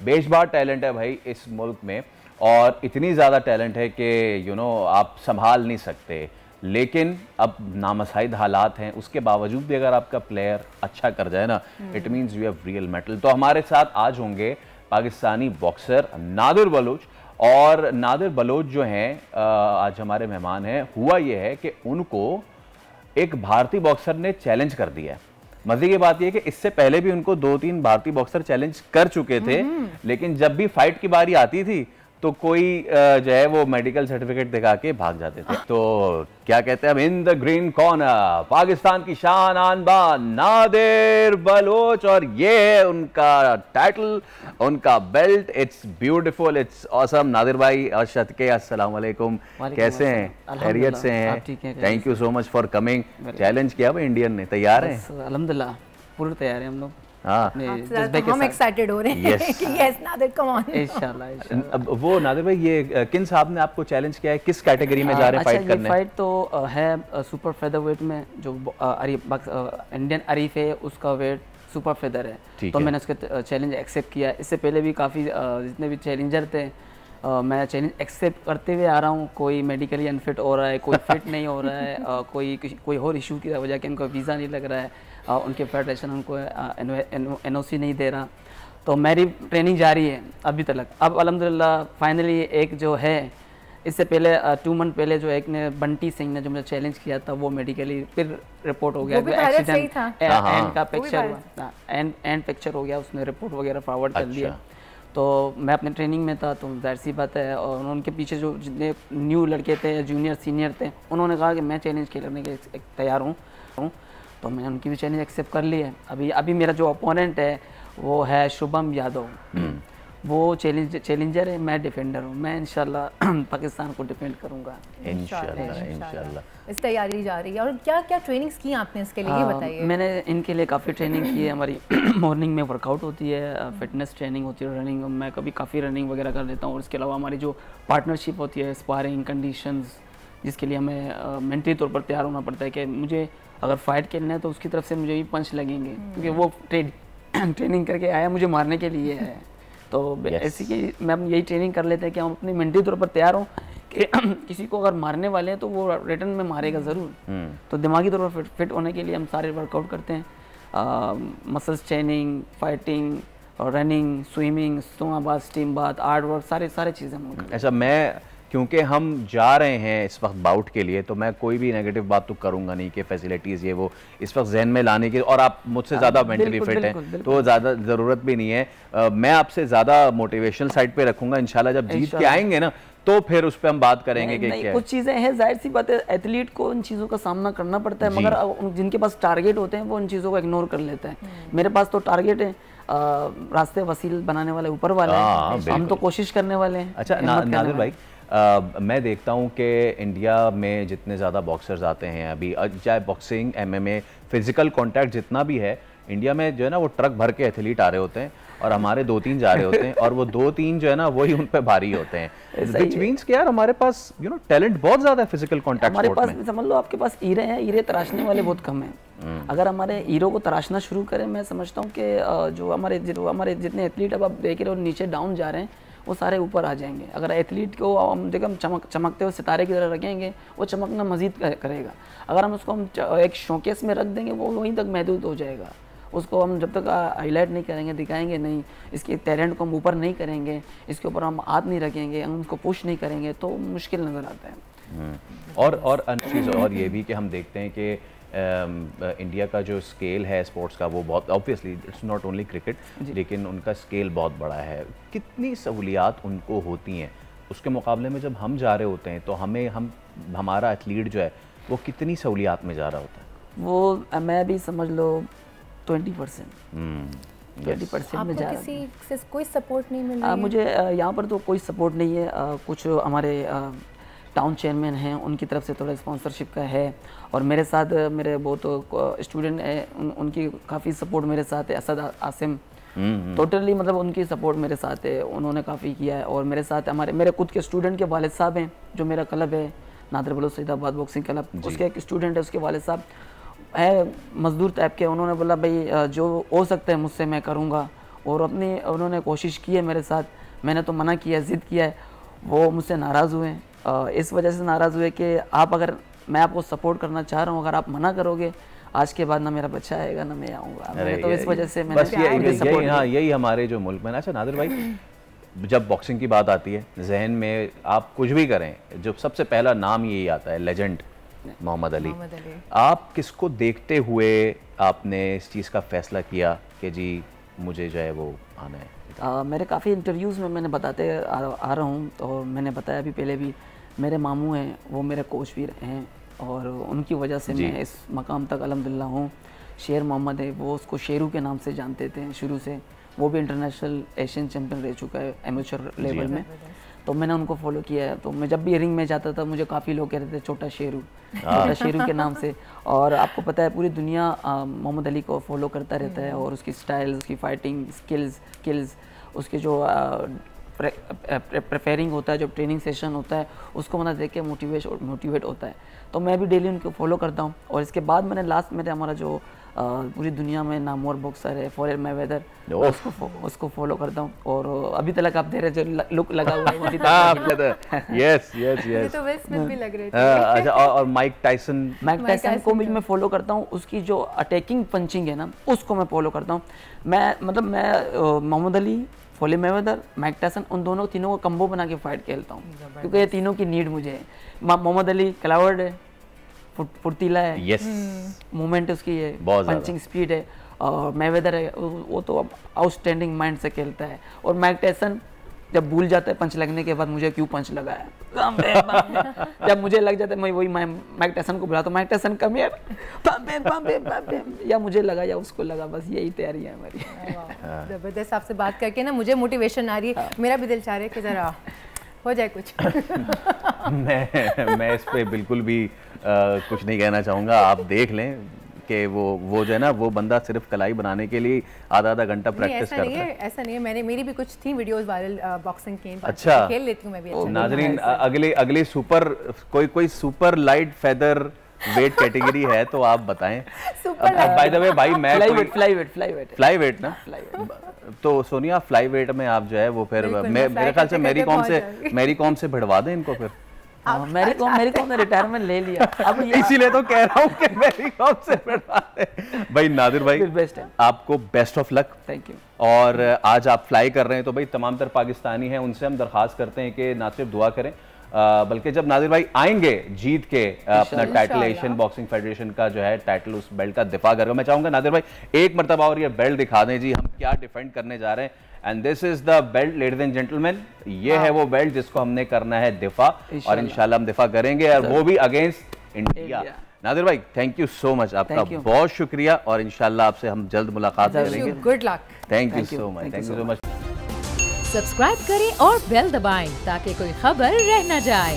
बेशुमार टैलेंट है भाई इस मुल्क में, और इतनी ज़्यादा टैलेंट है कि आप संभाल नहीं सकते। लेकिन अब नामसाइद हालात हैं, उसके बावजूद भी अगर आपका प्लेयर अच्छा कर जाए ना, it means you have real metal. तो हमारे साथ आज होंगे पाकिस्तानी बॉक्सर नादिर बलोच, और नादिर बलोच जो हैं आज हमारे मेहमान हैं। हुआ ये है कि उनको एक भारतीय बॉक्सर ने चैलेंज कर दिया है। मजे की बात यह कि इससे पहले भी उनको 2-3 भारतीय बॉक्सर चैलेंज कर चुके थे, लेकिन जब भी फाइट की बारी आती थी तो कोई जो है वो मेडिकल सर्टिफिकेट दिखा के भाग जाते थे। तो क्या कहते हैं, अब in the green corner Pakistan की शान आन बान नादिर बलोच, और ये है उनका टाइटल, उनका belt. It's beautiful, it's awesome. Nadir भाई अर्शद के अस्सलाम वालेकुम, कैसे हैं? खैरियत से हैं? Thank you so much for coming. Challenge किया भाई इंडियन ने, तैयार हैं? अल्हम्दुलिल्लाह पूरे तैयार हैं हम लोग। हाँ, हम एक्साइटेड हो रहे हैं कि यस नादिर कम ऑन। इंशाल्लाह। अब वो नादिर भाई, ये किन साहब ने आपको चैलेंज किया है? किस कैटेगरी में जा रहे हैं फाइट करने? फाइट तो है सुपर फेदरवेट में, जो इंडियन अरीफ है उसका वेट सुपर फेदर है। तो मैंने उसका चैलेंज एक्सेप्ट किया। इससे पहले भी काफ़ी जितने भी चैलेंजर थे मैं चैलेंज एक्सेप्ट करते हुए आ रहा हूँ। कोई मेडिकली अनफिट हो रहा है, कोई फिट नहीं हो रहा है, कोई और इशू की वजह के उनको वीज़ा नहीं लग रहा है, उनके फेडरेशन उनको एनओसी नहीं दे रहा। तो मेरी ट्रेनिंग जारी है अभी तक। अब अल्हम्दुलिल्लाह फाइनली एक जो है, इससे पहले 2 मंथ पहले जो एक ने बंटी सिंह ने जो मुझे चैलेंज किया था, वो मेडिकली फिर रिपोर्ट हो गया, एक्सीडेंट एंड का पिक्चर हुआ, एंड पिक्चर हो गया, उसने रिपोर्ट वगैरह फॉरवर्ड कर दिया। तो मैं अपने ट्रेनिंग में था, तो जाहिर सी बात है, और उनके पीछे जो जितने न्यू लड़के थे, जूनियर सीनियर थे, उन्होंने कहा कि मैं चैलेंज खेलने के तैयार हूँ। तो मैंने उनकी भी चैलेंज एक्सेप्ट कर ली है। अभी मेरा जो ओपोनेंट है वो है शुभम यादव। वो चैलेंजर है, मैं डिफेंडर हूँ। मैं इंशाल्लाह पाकिस्तान को डिफेंड करूँगा इंशाल्लाह। इस तैयारी जा रही है। और क्या क्या ट्रेनिंग्स की आपने इसके लिए, ये बताइए। मैंने इनके लिए काफ़ी ट्रेनिंग की है। हमारी मॉर्निंग में वर्कआउट होती है, फिटनेस ट्रेनिंग होती है, रनिंग, मैं कभी काफ़ी रनिंग वगैरह कर लेता हूँ। और इसके अलावा हमारी जो पार्टनरशिप होती है, स्पारिंग कंडीशंस, जिसके लिए हमें मेंटली तौर पर तैयार होना पड़ता है कि मुझे अगर फाइट खेलना है तो उसकी तरफ से मुझे भी पंच लगेंगे, क्योंकि वो ट्रेनिंग करके आया मुझे मारने के लिए है। तो ऐसी कि मैं यही ट्रेनिंग कर लेते हैं कि हम अपनी मेंटली तौर पर तैयार हों कि किसी को अगर मारने वाले हैं तो वो रिटर्न में मारेगा ज़रूर। तो दिमागी तौर पर फिट होने के लिए हम सारे वर्कआउट करते हैं, मसल्स ट्रेनिंग, फाइटिंग और रनिंग, स्विमिंग, सुमाबाद, स्टीम बाथ, आर्ट वर्क, सारे चीज़ें हम लोग। ऐसा मैं, क्योंकि हम जा रहे हैं इस वक्त बाउट के लिए, तो मैं कोई भी नेगेटिव बात तो करूंगा नहीं कि फैसिलिटीज़ ये वो इस वक्त जहन में लाने की, और आप मुझसे ज़्यादा मेंटली फिट हैं तो ज़्यादा ज़रूरत भी नहीं है। मैं आपसे ज़्यादा मोटिवेशनल साइड पे रखूंगा इंशाल्लाह। जब जीत के आएंगे ना तो फिर उस पर हम बात करेंगे कि क्या कुछ चीज़ें हैं, जाहिर सी बात है एथलीट को इन चीज़ों का सामना करना पड़ता है, मगर जिनके पास टारगेट होते हैं वो इन चीज़ों को इग्नोर कर लेते हैं। मेरे पास तो टारगेट है, रास्ते वसील बनाने वाले ऊपर वाले हैं, हम तो कोशिश करने वाले हैं। अच्छा नादिर भाई, मैं देखता हूँ कि इंडिया में जितने ज़्यादा बॉक्सर्स आते हैं अभी, चाहे बॉक्सिंग, एमएमए, फिजिकल कांटेक्ट जितना भी है इंडिया में, जो है ना वो ट्रक भर के एथलीट आ रहे होते हैं, और हमारे 2-3 जा रहे होते हैं, और वो 2-3 जो है ना वही उन पे भारी होते हैं। व्हिच मींस कि यार हमारे पास टैलेंट बहुत ज़्यादा है फिजिकल कांटेक्ट हमारे पास। समझ लो आपके पास हीरे हैं, हीरे तराशने वाले बहुत कम हैं। अगर हमारे हीरो को तराशना शुरू करें, मैं समझता हूँ कि जो हमारे जितने एथलीट अब आप देख रहे हो नीचे डाउन जा रहे हैं, वो सारे ऊपर आ जाएंगे। अगर एथलीट को हम चमकते हुए सितारे की तरह रखेंगे, वो चमकना मजीद करेगा। अगर हम उसको एक शोकेस में रख देंगे, वो वहीं तक महदूद हो जाएगा। उसको हम जब तक हाईलाइट नहीं करेंगे, दिखाएंगे नहीं, इसके टैलेंट को हम ऊपर नहीं करेंगे, इसके ऊपर हम हाथ नहीं रखेंगे, हम उसको पुश नहीं करेंगे, तो मुश्किल नज़र आता है। और चीज़ और ये भी कि हम देखते हैं कि इंडिया का जो स्केल है स्पोर्ट्स का, वो बहुत obviously it's not only cricket, लेकिन उनका स्केल बहुत बड़ा है। कितनी सहूलियात उनको होती हैं उसके मुकाबले में जब हम जा रहे होते हैं, तो हमारा एथलीट जो है वो कितनी सहूलियात में जा रहा होता है? वो मैं भी समझ लो 20% में जा रहा है। किसी से कोई सपोर्ट नहीं मिल रहा है? मुझे यहाँ पर तो कोई सपोर्ट नहीं है। कुछ हमारे टाउन चेयरमैन हैं, उनकी तरफ से थोड़ा स्पॉन्सरशिप का है, और मेरे साथ मेरे बहुत स्टूडेंट हैं, उनकी काफ़ी सपोर्ट मेरे साथ है। असद आसिम टोटली मतलब उनकी सपोर्ट मेरे साथ है, उन्होंने काफ़ी किया है। और मेरे साथ मेरे खुद के स्टूडेंट के वालिद साहब हैं, जो मेरा क्लब है नादिर बलोच सईदाबाद बॉक्सिंग क्लब, उसके एक स्टूडेंट है, उसके वालिद साहब है मजदूर टाइप के। उन्होंने बोला भाई जो हो सकता है मुझसे मैं करूँगा, और अपनी उन्होंने कोशिश की है मेरे साथ, मैंने तो मना किया, ज़िद किया है, वो मुझसे नाराज़ हुए हैं। इस वजह से नाराज़ हुए कि आप अगर, मैं आपको सपोर्ट करना चाह रहा हूँ, अगर आप मना करोगे आज के बाद ना मेरा बच्चा आएगा ना मैं आऊँगा। तो इस वजह से मैंने बस यही हमारे जो मुल्क में। अच्छा नादिर भाई, जब बॉक्सिंग की बात आती है जहन में आप कुछ भी करें, जो सबसे पहला नाम यही आता है, लेजेंड मोहम्मद अली। आप किसको देखते हुए आपने इस चीज़ का फैसला किया कि जी मुझे जो है वो आना है? मेरे काफ़ी इंटरव्यूज़ में मैंने बताते आ रहा हूँ, और मैंने बताया अभी पहले भी, मेरे मामू हैं, वो मेरे कोच भी हैं, और उनकी वजह से मैं इस मकाम तक अल्हम्दुलिल्लाह हूँ। शेर मोहम्मद है, वो उसको शेरू के नाम से जानते थे शुरू से, वो भी इंटरनेशनल एशियन चैम्पियन रह चुका है एमेच्योर लेवल में, तो मैंने उनको फॉलो किया है। तो मैं जब भी रिंग में जाता था मुझे काफ़ी लोग कहते थे छोटा शेरू के नाम से। और आपको पता है पूरी दुनिया मोहम्मद अली को फॉलो करता रहता है, और उसकी स्टाइल, उसकी फाइटिंग स्किल्स, उसके जो प्रिपेयरिंग होता है, जो ट्रेनिंग सेशन होता है, उसको मतलब देख के मोटिवेट होता है। तो मैं भी डेली उनको फॉलो करता हूँ। और इसके बाद मैंने लास्ट में हमारा जो पूरी दुनिया में नामवर बॉक्सर है फ्लोयड मैवेदर, उसको फॉलो करता हूँ। और अभी तक आप दे रहे जो लुक लगा हुआ है, यस तो विल स्मिथ भी लग रहे थे। अच्छा, और माइक टाइसन को भी मैं फॉलो करता हूँ। उसकी जो अटैकिंग पंचिंग है ना, उसको मैं फॉलो करता हूँ। मैं Muhammad Ali, Floyd Mayweather, Mike Tyson, उन तीनों को कम्बो बना के फाइट खेलता हूँ, क्योंकि ये तीनों की नीड मुझे है। मोहम्मद अली क्लाउड है, फुर्तीला है, यस, मूवमेंट उसकी है, पंचिंग स्पीड है। और मैवेदर है, वो तो आउटस्टैंडिंग माइंड से खेलता है। और माइक टाइसन जब भूल जाता है पंच लगने के बाद मुझे क्यों पंच लगा है, जब मुझे लग जाता है मैं वही माइक टाइसन को बुलाता हूँ, माइक टाइसन कम हियर, या मुझे लगा या उसको लगा, बस यही तैयारी है हमारी। जबरदस्त, आपसे बात करके ना मुझे मोटिवेशन आ रही है, मेरा भी दिल चाह रहा है कि ज़रा हो जाए कुछ। मैं इस पे बिल्कुल भी कुछ नहीं कहना चाहूँगा। आप देख लें कि वो जो है ना, वो बंदा सिर्फ कलाई बनाने के लिए आधा घंटा प्रैक्टिस करता है। ऐसा नहीं है, मेरी भी कुछ थी वीडियोस वायरल बॉक्सिंग की। अच्छा, खेल लेती हूँ मैं भी। नाजरीन, अगली सुपर कोई super light feather weight category है तो आप बताएं। बाय द वे भाई, मैं फ्लाई वेट ना, तो सोनिया फ्लाई वेट में आप जो है वो फिर मेरे ख्याल से मेरी कॉम से भिड़वा दें इनको फिर। मेरी कॉम ने रिटायरमेंट ले लिया, अब इसीलिए तो कह रहा हूँ कि मेरी कॉम से भिड़वा दें। भाई नादिर भाई, आपको best of luck. Thank you. और आज आप फ्लाई कर रहे हैं तो भाई तमाम तर पाकिस्तानी हैं, उनसे हम दरख्वास्त करते हैं कि ना सिर्फ दुआ करें, बल्कि जब नादिर भाई आएंगे जीत के अपना टाइटल, एशियन बॉक्सिंग फेडरेशन का जो है टाइटल, उस बेल्ट का दिफा करेगा। मैं चाहूंगा नादिर भाई एक मरतबा और ये बेल्ट दिखा दें जी, हम क्या डिफेंड करने जा रहे हैं। And this is the belt ladies and gentleman, ये है वो बेल्ट जिसको हमने करना है दिफा, और इंशाल्लाह हम दिफा करेंगे, और वो भी अगेंस्ट इंडिया। नादिर भाई थैंक यू सो मच, आपका बहुत शुक्रिया, और इंशाल्लाह आपसे हम जल्द मुलाकात करेंगे। Good luck. Thank you so much, thank you so much. Subscribe करें और बेल दबाएं ताकि कोई खबर रह न जाए।